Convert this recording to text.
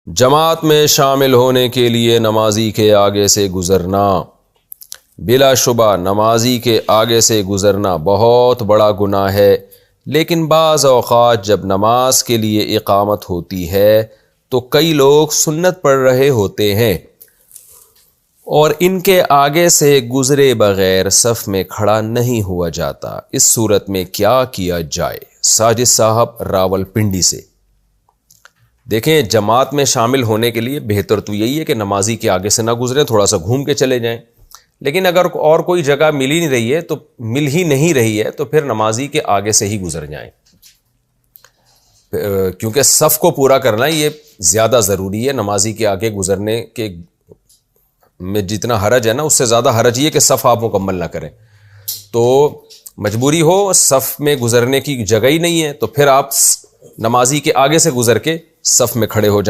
जमात में शामिल होने के लिए नमाजी के आगे से गुज़रना। बिलाशुबा नमाजी के आगे से गुज़रना बहुत बड़ा गुनाह है, लेकिन बाज़ औक़ात जब नमाज के लिए इक़ामत होती है तो कई लोग सुन्नत पढ़ रहे होते हैं और इनके आगे से गुज़रे बग़ैर सफ़ में खड़ा नहीं हुआ जाता। इस सूरत में क्या किया जाए? साजिद साहब रावलपिंडी से। देखें, जमात में शामिल होने के लिए बेहतर तो यही है कि नमाजी के आगे से ना गुजरें, थोड़ा सा घूम के चले जाएं। लेकिन अगर और कोई जगह मिल ही नहीं रही है तो फिर नमाजी के आगे से ही गुजर जाएं, क्योंकि सफ़ को पूरा करना ये ज़्यादा ज़रूरी है। नमाजी के आगे गुजरने के में जितना हरज है ना, उससे ज़्यादा हरज ये कि सफ़ आप मुकम्मल ना करें। तो मजबूरी हो, सफ़ में गुजरने की जगह ही नहीं है, तो फिर आप नमाजी के आगे से गुजर के सफ़ में खड़े हो जाएं।